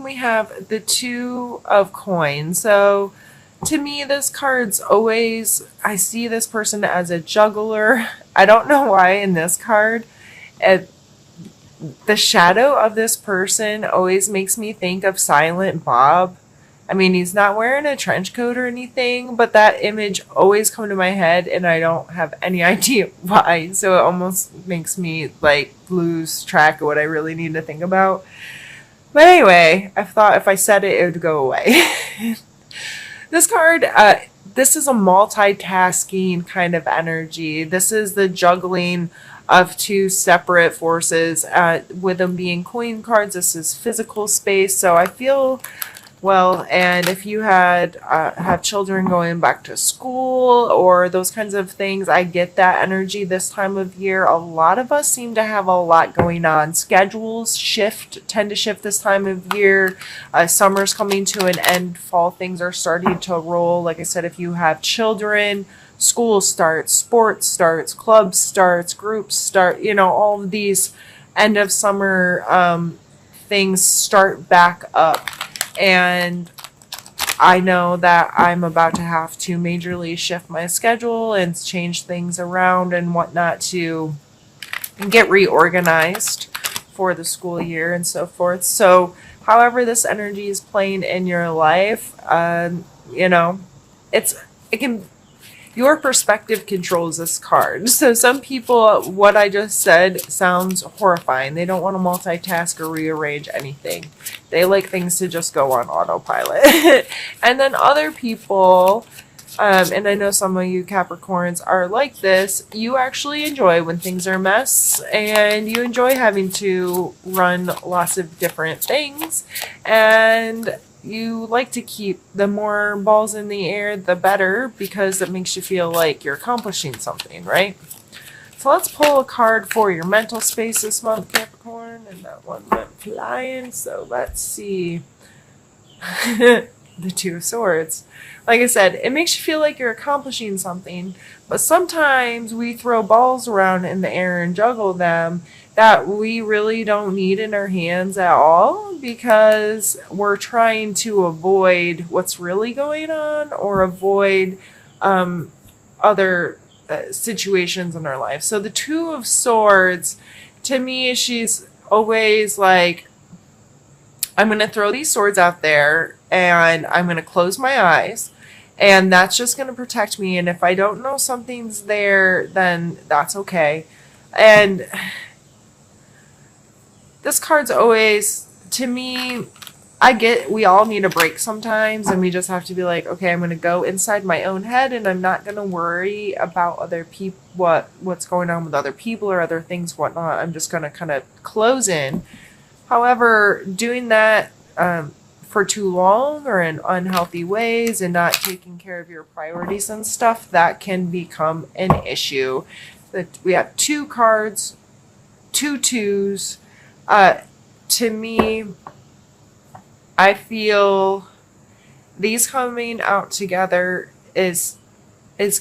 We have the Two of Coins. So to me, this card's always, I see this person as a juggler. I don't know why in this card. It, the shadow of this person always makes me think of Silent Bob. I mean, he's not wearing a trench coat or anything, but that image always come to my head and I don't have any idea why. So it almost makes me like lose track of what I really need to think about. But anyway, I thought if I said it, it would go away. This card, this is a multitasking kind of energy. This is the juggling of two separate forces. With them being coin cards, this is physical space. So I feel well, and if you had have children going back to school or those kinds of things, I get that energy this time of year. A lot of us seem to have a lot going on. Schedules tend to shift this time of year. Summer's coming to an end. Fall things are starting to roll. Like I said, if you have children, school starts, sports starts, clubs starts, groups start. You know, all of these end of summer things start back up. And I know that I'm about to have to majorly shift my schedule and change things around and whatnot to get reorganized for the school year and so forth. So, however this energy is playing in your life, you know, it can your perspective controls this card. So some people, what I just said sounds horrifying. They don't want to multitask or rearrange anything. They like things to just go on autopilot. And then other people, and I know some of you Capricorns are like this, you actually enjoy when things are a mess and you enjoy having to run lots of different things. And you like to keep the more balls in the air, the better, because it makes you feel like you're accomplishing something, right? So let's pull a card for your mental space this month, Capricorn. And that one went flying. So let's see. The Two of Swords. Like I said, it makes you feel like you're accomplishing something, but sometimes we throw balls around in the air and juggle them that we really don't need in our hands at all because we're trying to avoid what's really going on or avoid other situations in our life. So the Two of Swords, to me, she's always like, I'm going to throw these swords out there and I'm going to close my eyes and that's just going to protect me. And if I don't know something's there, then that's okay. And this card's always, to me, I get we all need a break sometimes and we just have to be like, okay, I'm going to go inside my own head and I'm not going to worry about other people, what's going on with other people or other things, whatnot. I'm just going to kind of close in. However, doing that for too long or in unhealthy ways and not taking care of your priorities and stuff, that can become an issue. That we have two cards, two twos. To me, I feel these coming out together is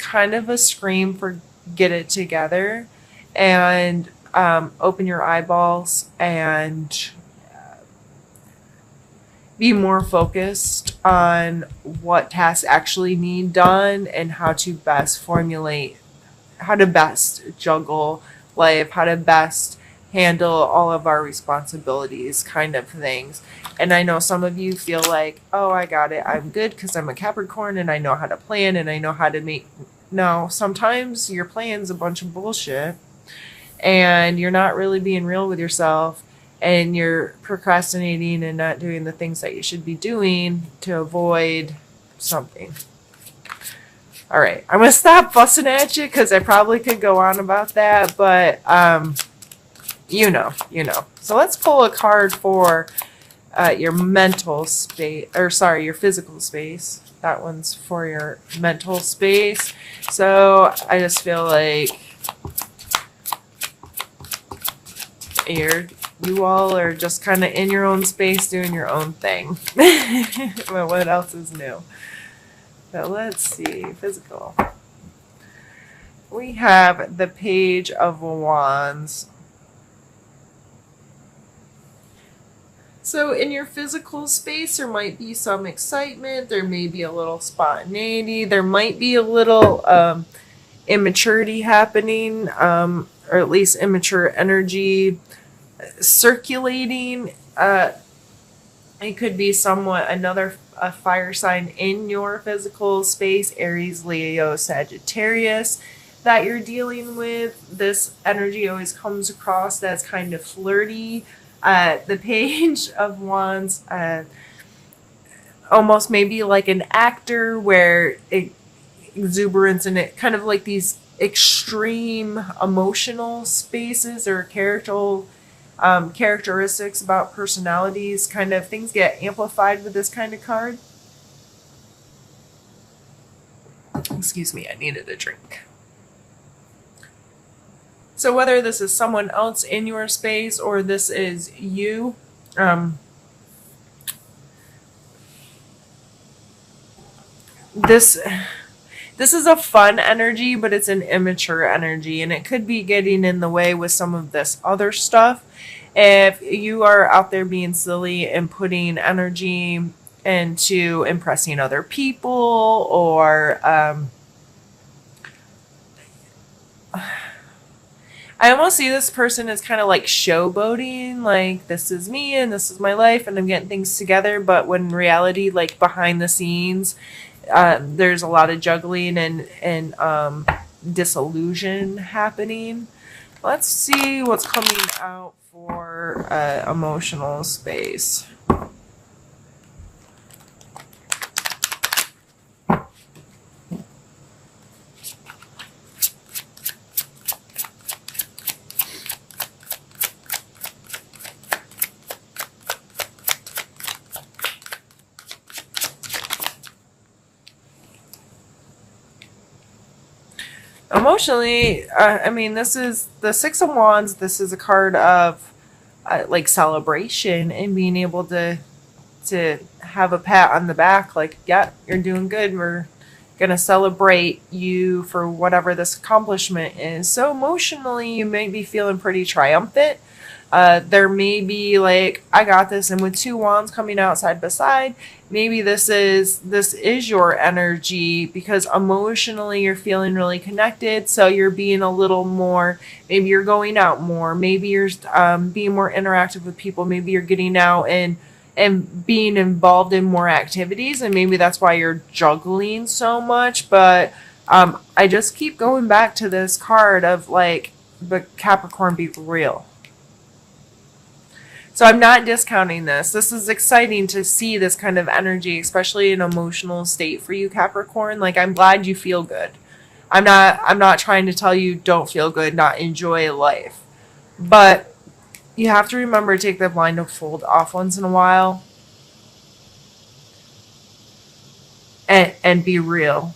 kind of a scream for get it together and open your eyeballs and be more focused on what tasks actually need done and how to best juggle life, how to best handle all of our responsibilities kind of things. And I know some of you feel like, oh, I got it. I'm good because I'm a Capricorn and I know how to plan and I know how to make. No, sometimes your plan's a bunch of bullshit and you're not really being real with yourself and you're procrastinating and not doing the things that you should be doing to avoid something. All right, I'm going to stop fussing at you because I probably could go on about that, but you know. So let's pull a card for your mental space, or sorry, your physical space. That one's for your mental space. So I just feel like you all are just kind of in your own space doing your own thing. But what else is new? So let's see, physical. We have the Page of Wands. So in your physical space, there might be some excitement. There may be a little spontaneity. There might be a little immaturity happening, or at least immature energy circulating. It could be somewhat another a fire sign in your physical space, Aries, Leo, Sagittarius, that you're dealing with. This energy always comes across as kind of flirty. The Page of Wands, almost maybe like an actor where exuberance and it kind of like these extreme emotional spaces or characteristics about personalities, kind of things get amplified with this kind of card. Excuse me, I needed a drink. So whether this is someone else in your space or this is you, this is a fun energy, but it's an immature energy, and it could be getting in the way with some of this other stuff. If you are out there being silly and putting energy into impressing other people, or I almost see this person as kind of like showboating, like this is me and this is my life and I'm getting things together. But when in reality, like behind the scenes, there's a lot of juggling and disillusion happening. Let's see what's coming out for emotional space. Emotionally, I mean, this is the Six of Wands. This is a card of like celebration and being able to have a pat on the back, like, yeah, you're doing good. We're gonna celebrate you for whatever this accomplishment is. So emotionally, you may be feeling pretty triumphant. There may be like, I got this, and with two wands coming out side by side, maybe this is your energy because emotionally you're feeling really connected. So you're being a little more. Maybe you're going out more. Maybe you're being more interactive with people. Maybe you're getting out and being involved in more activities, and maybe that's why you're juggling so much. But I just keep going back to this card of like, but Capricorn, be real. So I'm not discounting this. This is exciting to see this kind of energy, especially an emotional state for you, Capricorn. Like, I'm glad you feel good. I'm not trying to tell you don't feel good, not enjoy life. But you have to remember to take the blindfold off once in a while and be real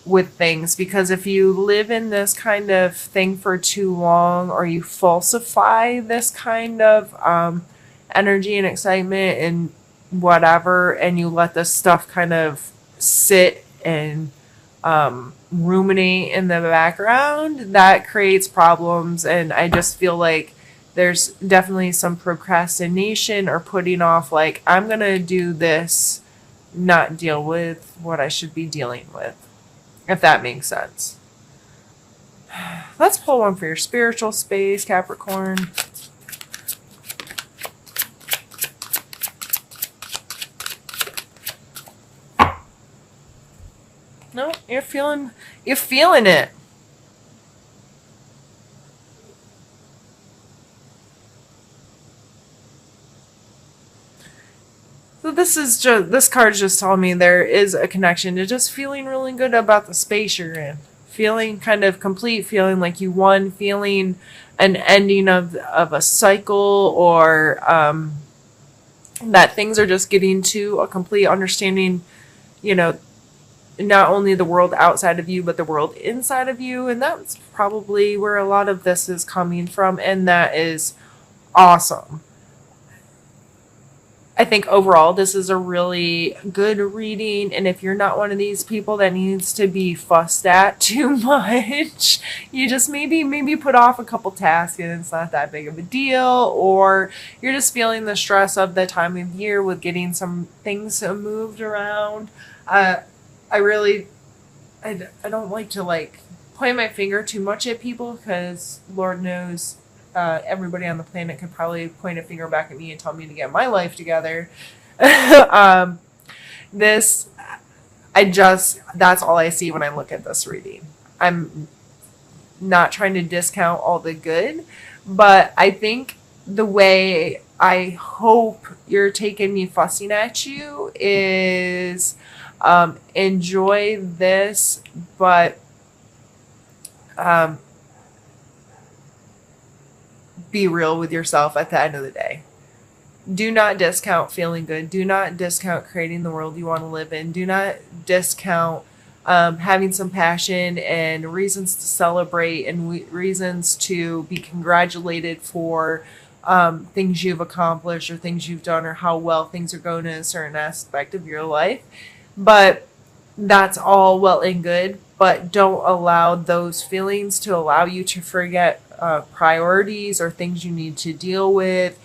with things, because if you live in this kind of thing for too long, or you falsify this kind of energy and excitement and whatever, and you let this stuff kind of sit and ruminate in the background, that creates problems. And I just feel like there's definitely some procrastination or putting off, like, I'm gonna do this, not deal with what I should be dealing with, if that makes sense. Let's pull one for your spiritual space, Capricorn. No, you're feeling it. So this card's just telling me there is a connection to just feeling really good about the space you're in. Feeling kind of complete, feeling like you won, feeling an ending of a cycle, or that things are just getting to a complete understanding, you know, not only the world outside of you, but the world inside of you. And that's probably where a lot of this is coming from. And that is awesome. I think overall this is a really good reading, and if you're not one of these people that needs to be fussed at too much, you just maybe put off a couple tasks and it's not that big of a deal, or you're just feeling the stress of the time of year with getting some things moved around. I really I don't like to like point my finger too much at people because Lord knows everybody on the planet could probably point a finger back at me and tell me to get my life together. um, this, that's all I see when I look at this reading. I'm not trying to discount all the good, but I think the way I hope you're taking me fussing at you is enjoy this, but um, be real with yourself at the end of the day. Do not discount feeling good. Do not discount creating the world you want to live in. Do not discount having some passion and reasons to celebrate and reasons to be congratulated for things you've accomplished or things you've done or how well things are going in a certain aspect of your life. But that's all well and good, but don't allow those feelings to allow you to forget priorities or things you need to deal with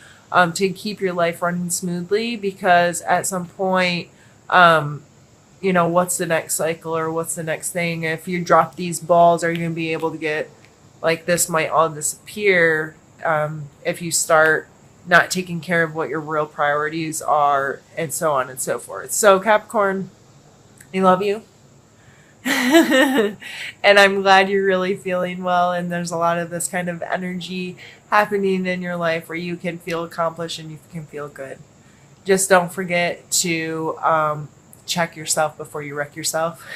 to keep your life running smoothly, because at some point, what's the next cycle or what's the next thing? If you drop these balls, are you going to be able to get, like, this might all disappear if you start not taking care of what your real priorities are, and so on and so forth. So Capricorn, I love you. And I'm glad you're really feeling well, and there's a lot of this kind of energy happening in your life where you can feel accomplished and you can feel good. Just don't forget to check yourself before you wreck yourself.